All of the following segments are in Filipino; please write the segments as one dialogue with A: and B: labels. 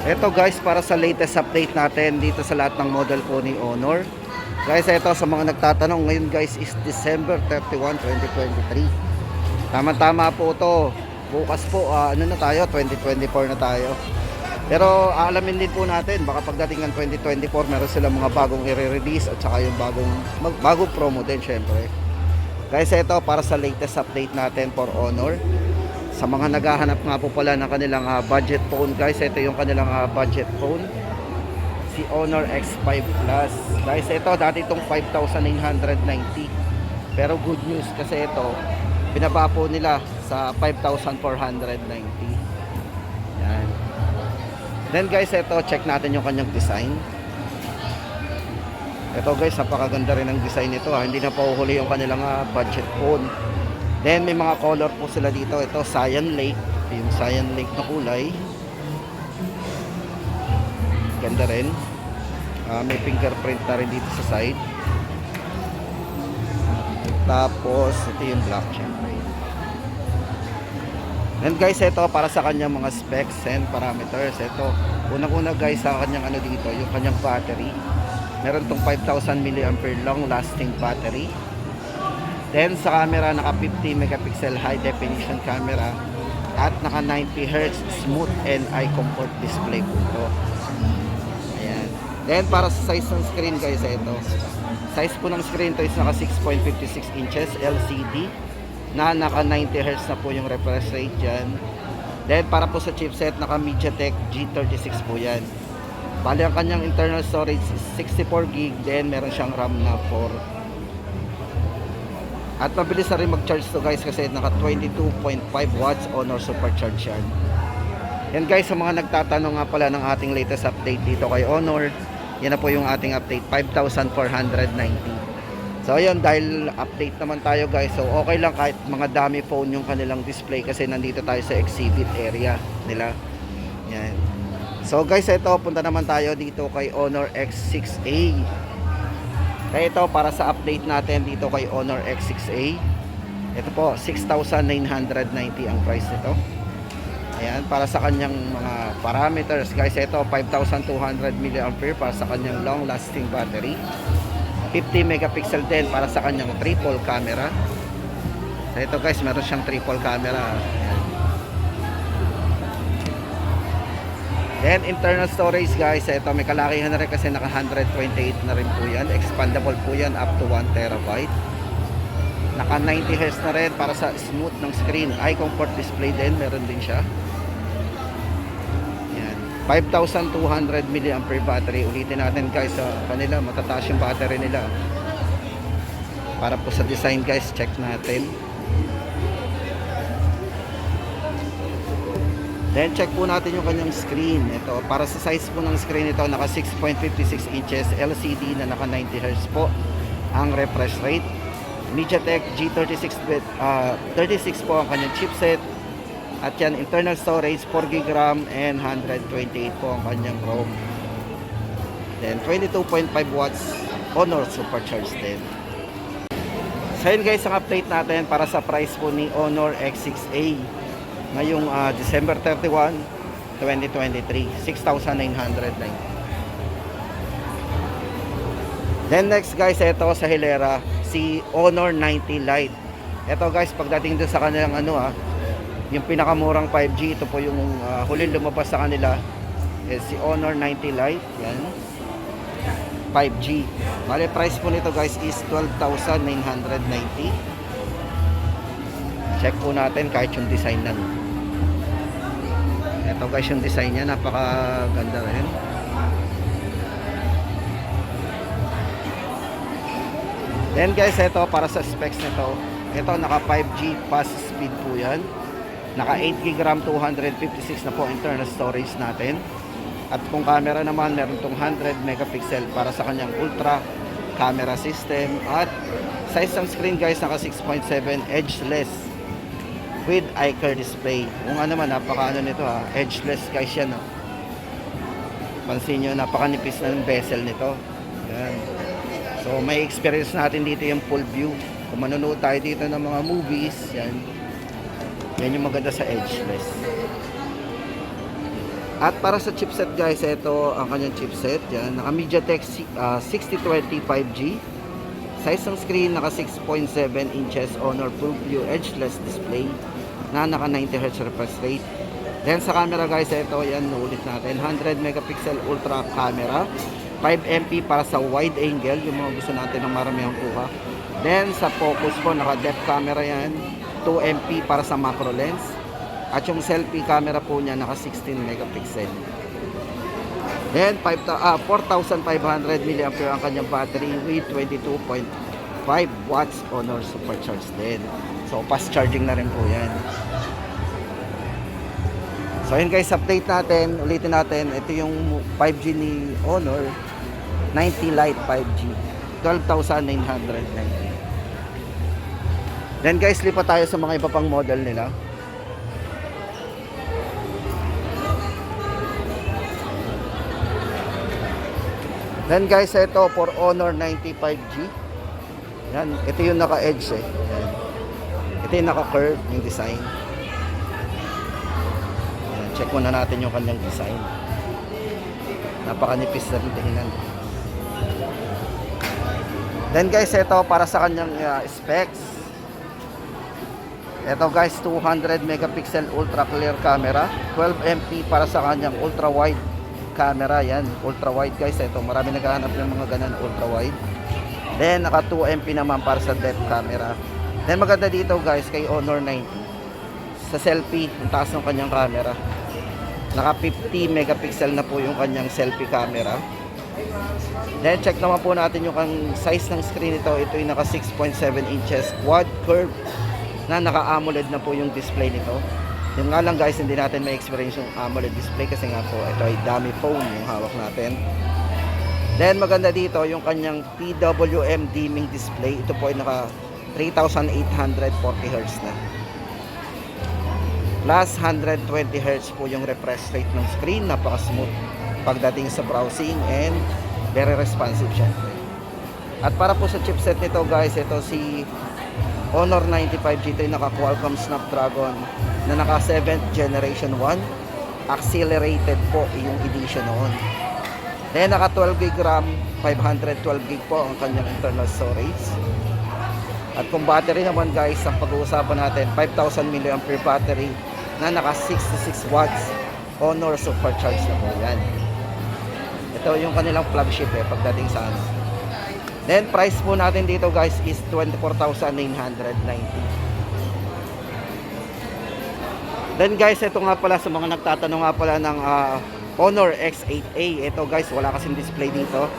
A: Ito guys, para sa latest update natin dito sa lahat ng model po ni Honor. Guys, ito sa mga nagtatanong, ngayon guys is December 31, 2023. Tama-tama po to. Bukas po, ano na tayo, 2024 na tayo. Pero aalamin din po natin, baka pagdating ng 2024, meron silang mga bagong i-release at saka yung bagong promo din syempre. Guys, ito para sa latest update natin for Honor. Sa mga naghahanap nga po pala ng kanilang budget phone guys, ito yung kanilang budget phone, si Honor X5 Plus. Guys, ito dati itong 5,990, pero good news kasi ito binaba po nila sa 5,490. Yan. Then guys, ito check natin yung kanyang design. Ito guys, napakaganda rin ang design nito hindi na pauhuli yung kanilang budget phone. Then may mga color po sila dito. Ito Cyan Lake, yung Cyan Lake na kulay. Ganda rin. May fingerprint na rin dito sa side. Tapos ito yung black syempre. Then guys, ito para sa kanyang mga specs and parameters. Ito, unang-una guys sa kanyang ano dito, yung kanyang battery. Meron tong 5,000 mAh long lasting battery. Then sa camera, naka 50 megapixel high definition camera at naka 90 Hz smooth and eye comfort display po ito. Ayan. Then para sa size ng screen guys, ito. Size po ng screen to is naka 6.56 inches LCD na naka 90 Hz na po yung refresh rate dyan. Then para po sa chipset, naka MediaTek G36 po yan. Bali ang kanyang internal storage is 64GB, then meron siyang RAM na 4. At mabilis na rin mag-charge to guys kasi naka 22.5 watts Honor Supercharge yan. Yan guys, sa mga nagtatanong nga pala ng ating latest update dito kay Honor, yan na po yung ating update, 5,490. So ayun, dahil update naman tayo guys, so okay lang kahit mga dummy phone yung kanilang display kasi nandito tayo sa exhibit area nila. Yan. So guys, ito punta naman tayo dito kay Honor X6A. Kaya ito para sa update natin dito kay Honor X6A. Ito po 6,990 ang price nito. Ayan, para sa kanyang mga parameters guys, ito 5,200 mAh para sa kanyang long lasting battery. 50 megapixel din para sa kanyang triple camera. So ito guys, meron siyang triple camera. Ayan. Then internal storage guys, ito may kalakihan na rin kasi naka 128 na rin po yan. Expandable po yan up to 1 terabyte. Naka 90 Hz na rin para sa smooth ng screen. Eye comfort display din, meron din siya. Yan. 5,200 mAh battery. Ulitin natin guys, sa kanila matataas yung battery nila. Para po sa design guys, check natin. Then check po natin yung kanyang screen. Ito, para sa size po ng screen ito, naka 6.56 inches LCD na naka 90 Hz po ang refresh rate. MediaTek G36 36 po ang kanyang chipset. At yan, internal storage 4GB RAM and 128 po ang kanyang ROM. Then 22.5 watts Honor Supercharge din. So yun guys, ang update natin para sa price po ni Honor X6A ngayong December 31, 2023, 6,990. Then next guys, ito sa hilera, si Honor 90 Lite. Ito guys, pagdating dun sa kanilang yung pinakamurang 5G, ito po yung huling lumabas sa kanila, si Honor 90 Lite. Yan, 5G. Bale, price po nito guys is 12,990. Check po natin kahit yung design na. Ito guys yung design niya, napakaganda rin. Then guys, ito para sa specs nito, ito naka 5G fast speed po yan. Naka 8GB RAM, 256 na po internal storage natin. At kung camera naman, meron tong 100 megapixel para sa kanyang ultra camera system. At size ng screen guys, naka 6.7 edgeless with iCar display. Kung ano man, napaka nito edgeless guys yan. Pansin nyo, napakanipis na ng bezel nito. Yan. So may experience natin dito yung full view. Kung manonood tayo dito ng mga movies, yan yung maganda sa edgeless. At para sa chipset guys, ito ang kanyang chipset. Yan, naka MediaTek 6020 5G. Size ng screen naka 6.7 inches Honor Full View Edgeless display na naka 90 Hz refresh rate. Then sa camera guys, ito yan, ulit natin, 100 megapixel ultra camera, 5 MP para sa wide angle, yung mga gusto natin ng maramihang kuha. Then sa focus po, naka depth camera yan, 2 MP para sa macro lens. At yung selfie camera po niya naka 16 megapixel. Then 4,500 mAh ang kanyang battery with 22.5 watts Honor Supercharged din. So fast charging na rin po yan. So yun guys, update natin, ulitin natin. Ito yung 5G ni Honor 90 Lite 5G, 12,990. Then guys, lipat tayo sa mga iba pang model nila. Then guys, ito for Honor 90 5G. Yan, ito yung naka-edge eh. Yan. Ito yung naka-curve yung design. Yan, check muna natin yung kanyang design. Napakanipis na rin tingnan. Then guys, ito para sa kanyang specs. Ito guys, 200 megapixel ultra clear camera, 12 MP para sa kanyang ultra wide camera. Yan, ultra wide guys. Ito, marami naghahanap ng mga ganun ultra wide. Then naka 2 MP naman para sa depth camera. Then maganda dito guys kay Honor 90, sa selfie, ang taas ng kanyang camera, naka 50 megapixel na po yung kanyang selfie camera. Then check naman po natin yung size ng screen nito. Ito yung naka 6.7 inches quad curve na naka AMOLED na po yung display nito. Yung nga lang guys, hindi natin may experience yung AMOLED display kasi nga po ito ay dummy phone yung hawak natin. Then maganda dito yung kanyang PWM dimming display. Ito po ay naka 3,840 Hz na. Plus 120 Hz po yung refresh rate ng screen. Napaka smooth pagdating sa browsing and very responsive syempre. At para po sa chipset nito guys, ito si Honor 95G. Ito yung naka Qualcomm Snapdragon na naka 7th generation 1 accelerated po yung edition noon. Then naka 12GB RAM, 512GB po ang kanyang internal storage. At kung battery naman guys, ang pag-uusapan natin, 5,000 mAh battery na naka 66 watts Honor Supercharged na po yan. Ito yung kanilang flagship pagdating sa ano. Then price po natin dito guys is 24,990. Then guys, ito nga pala sa mga nagtatanong nga pala ng Honor X8A. Ito guys, wala kasing display dito.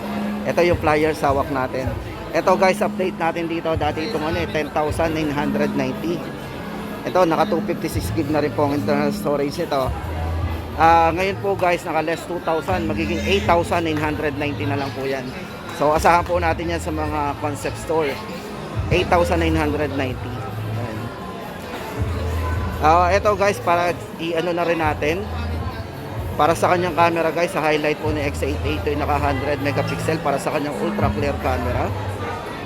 A: Ito yung flyers hawak natin. Ito guys, update natin dito. Dati itong 10,990. Ito, naka 256GB na rin po ang internal storage nito. Ngayon po guys, naka less 2,000. Magiging 8,990 na lang po yan. So asahan po natin yan sa mga concept store. 8,990. Ito guys, para i-ano na rin natin, para sa kanyang camera guys, sa highlight po ni X8A, ito yung naka 100 megapixel para sa kanyang ultra clear camera,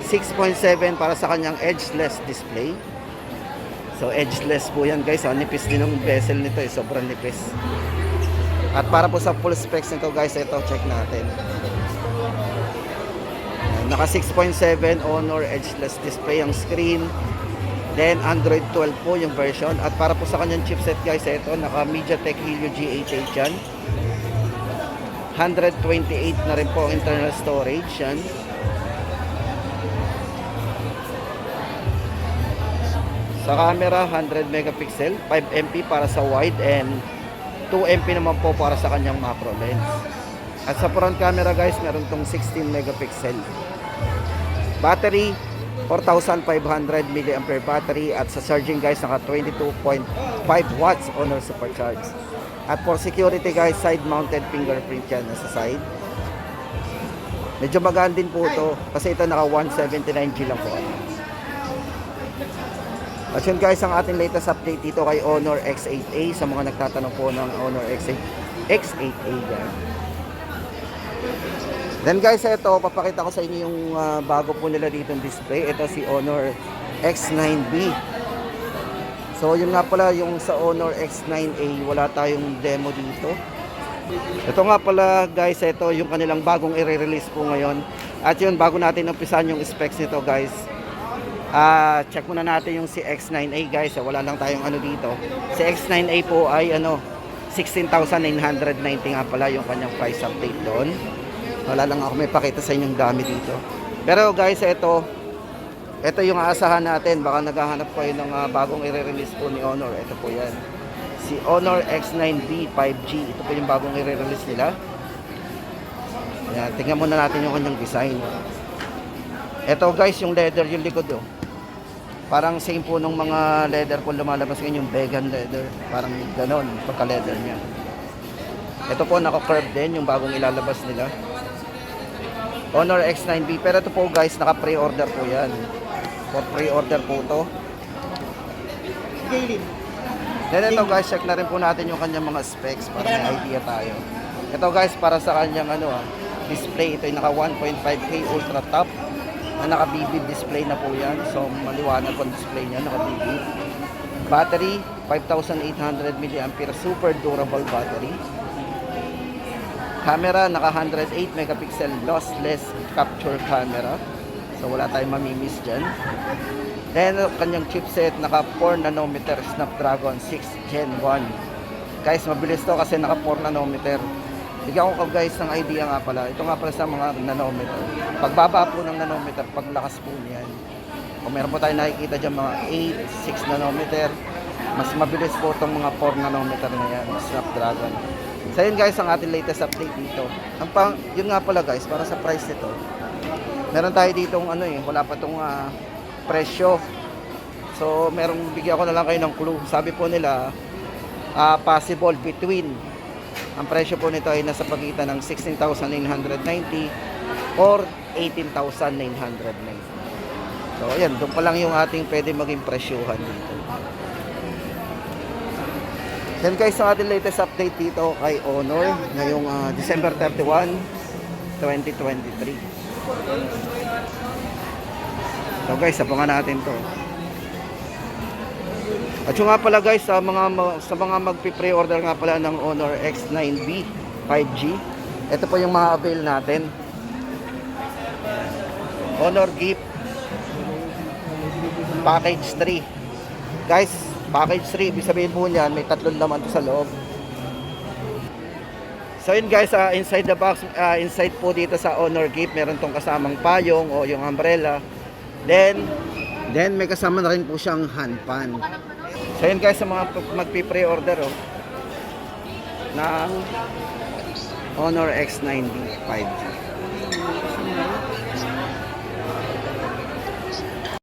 A: 6.7 para sa kanyang edgeless display. So edgeless po yan guys, nipis din ng bezel nito, sobrang nipis. At para po sa full specs nito guys, ito check natin. Naka 6.7 Honor edgeless display ang screen. Then Android 12 po yung version. At para po sa kanyang chipset guys, ito naka MediaTek Helio G88 yan. 128 na rin po ang internal storage yan. Sa camera, 100 megapixel, 5 MP para sa wide and 2 MP naman po para sa kanyang macro lens. At sa front camera guys, meron tong 16 megapixel. Battery, 4,500 mAh battery. At sa charging guys, naka 22.5 watts Honor Supercharged. At for security guys, side mounted fingerprint yan sa side. Medyo magaan din po ito kasi ito naka 179G lang po. At yun guys, ang ating latest update dito kay Honor X8A, sa mga nagtatanong po ng Honor X8A yan. Then guys, ito, papakita ko sa inyo yung bago po nila dito ng display. Ito si Honor X9B. So yun nga pala, yung sa Honor X9A, wala tayong demo dito. Ito nga pala guys, ito yung kanilang bagong i-release po ngayon. At yun, bago natin umpisan yung specs nito guys, check muna natin yung si X9A guys. Wala lang tayong ano dito. Si X9A po ay 16,990 nga pala yung kanyang price update doon. Wala lang ako may pakita sa inyong dami dito. Pero guys, ito yung aasahan natin. Baka naghahanap kayo ng bagong i-release po ni Honor. Ito po yan. Si Honor X9B 5G. Ito po yung bagong i-release nila. Ayan, tingnan muna natin yung kanyang design. Ito guys, yung leather, yung likod parang same po nung mga leather po lumalabas ngayon, yung vegan leather. Parang ganon, pagka-leather niya. Ito po, naka-curve din, yung bagong ilalabas nila. Honor X9B. Pero ito po guys, naka-pre-order po yan. For pre-order po ito. Then ito guys, check na rin po natin yung kanyang mga specs para may idea tayo. Ito guys, para sa kanyang display, ito yung naka 1.5K ultra top na naka BB display na po yan. So maliwanag po ang display niya, naka BB. Battery 5,800 mAh, super durable battery. Camera naka 108 megapixel lossless capture camera. So wala tayong mamimiss dyan. Then kanyang chipset naka 4 nanometer Snapdragon 6 Gen 1. Guys, mabilis to kasi naka 4 nanometer. Bigyan ko guys ng idea nga pala. Ito nga pala sa mga nanometer. Pagbaba po ng nanometer, paglakas po niyan. Kung meron po tayo nakikita dyan mga 8, 6 nanometer, mas mabilis po itong mga 4 nanometer na yan, Snapdragon. So yun guys, ang ating latest update dito. Yun nga pala guys, para sa price nito. Meron tayo ditong wala pa itong presyo. So bigyan ko na lang kayo ng clue. Sabi po nila, possible between. Ang presyo po nito ay nasa pagitan ng 16,990 or 18,990. So ayan, doon pa lang yung ating pwede maging presyuhan dito. Yan guys, ang ating latest update dito kay Honor ngayong December 31, 2023. So guys, abangan natin to. At yung nga pala guys, sa mga magpi-pre-order nga pala ng Honor X9B 5G, ito po yung mga avail natin. Honor Gift Package 3. Guys, Package 3, ibig sabihin po niyan, may 3 laman to sa loob. So yun guys, inside the box, inside po dito sa Honor Gift, meron tong kasamang payong o yung umbrella. Then may kasama na rin po siyang handpan. So yun guys, sa mga magpi-pre-order ng Honor X9B 5G.